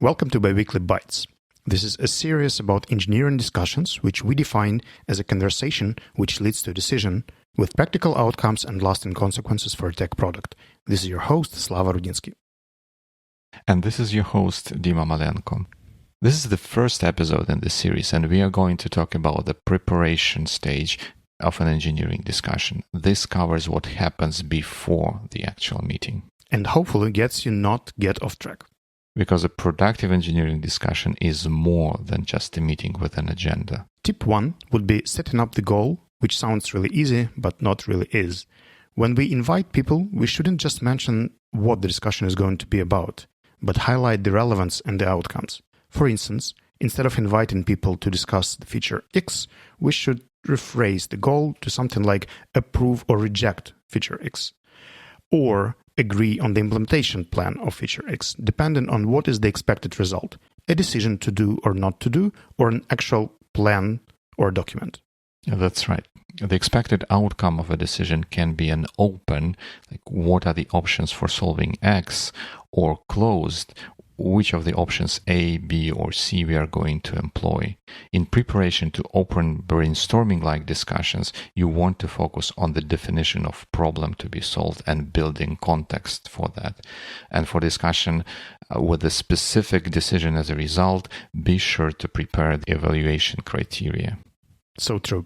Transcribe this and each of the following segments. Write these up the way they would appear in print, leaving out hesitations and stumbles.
Welcome to Biweekly Bites. This is a series about engineering discussions which we define as a conversation which leads to a decision with practical outcomes and lasting consequences for a tech product. This is your host, Slava Rudinsky. And this is your host, Dima Malenko. This is the first episode in this series, and we are going to talk about the preparation stage of an engineering discussion. This covers what happens before the actual meeting. And hopefully gets you not get off track. Because a productive engineering discussion is more than just a meeting with an agenda. Tip 1 would be setting up the goal, which sounds really easy, but not really is. When we invite people, we shouldn't just mention what the discussion is going to be about, but highlight the relevance and the outcomes. For instance, instead of inviting people to discuss the feature X, we should rephrase the goal to something like approve or reject feature X, or agree on the implementation plan of feature X, depending on what is the expected result, a decision to do or not to do, or an actual plan or document. Yeah, that's right. The expected outcome of a decision can be an open, like what are the options for solving X, or closed, which of the options A, B, or C we are going to employ. In preparation to open brainstorming-like discussions, you want to focus on the definition of problem to be solved and building context for that. And for discussion with a specific decision as a result, be sure to prepare the evaluation criteria. So true.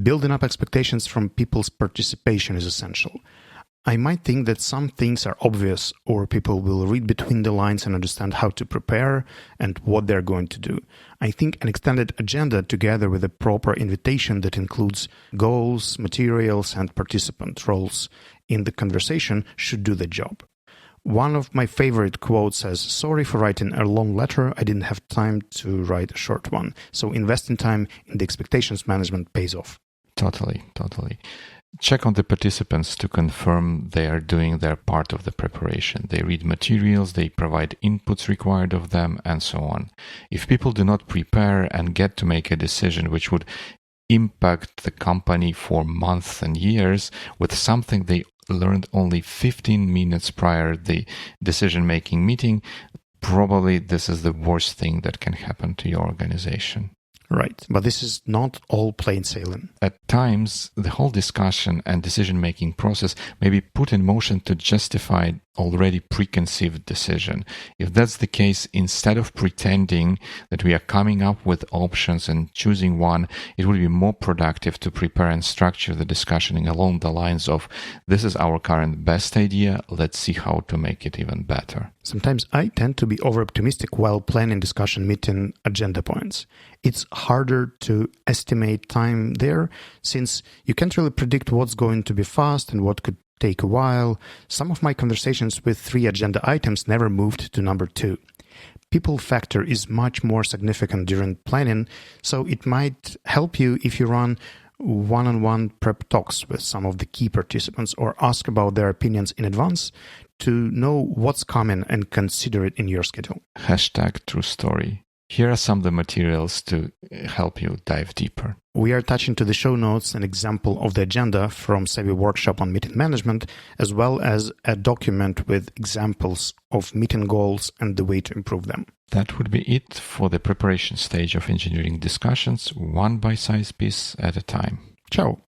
Building up expectations from people's participation is essential. I might think that some things are obvious, or people will read between the lines and understand how to prepare and what they're going to do. I think an extended agenda together with a proper invitation that includes goals, materials, and participant roles in the conversation should do the job. One of my favorite quotes says, "Sorry for writing a long letter. I didn't have time to write a short one." So investing time in the expectations management pays off. Totally. Check on the participants to confirm they are doing their part of the preparation. They read materials, they provide inputs required of them, and so on. If people do not prepare and get to make a decision which would impact the company for months and years with something they learned only 15 minutes prior the decision-making meeting, probably this is the worst thing that can happen to your organization. Right, but this is not all plain sailing. At times, the whole discussion and decision-making process may be put in motion to justify already preconceived decision. If that's the case, instead of pretending that we are coming up with options and choosing one, it would be more productive to prepare and structure the discussion along the lines of, this is our current best idea, let's see how to make it even better. Sometimes I tend to be over-optimistic while planning discussion meeting agenda points. It's harder to estimate time there, since you can't really predict what's going to be fast and what could take a while. Some of my conversations with 3 agenda items never moved to number 2. People factor is much more significant during planning, so it might help you if you run one-on-one prep talks with some of the key participants or ask about their opinions in advance to know what's coming and consider it in your schedule. #true story. Here are some of the materials to help you dive deeper. We are attaching to the show notes an example of the agenda from Savvy Workshop on Meeting Management, as well as a document with examples of meeting goals and the way to improve them. That would be it for the preparation stage of engineering discussions, one bite-sized piece at a time. Ciao.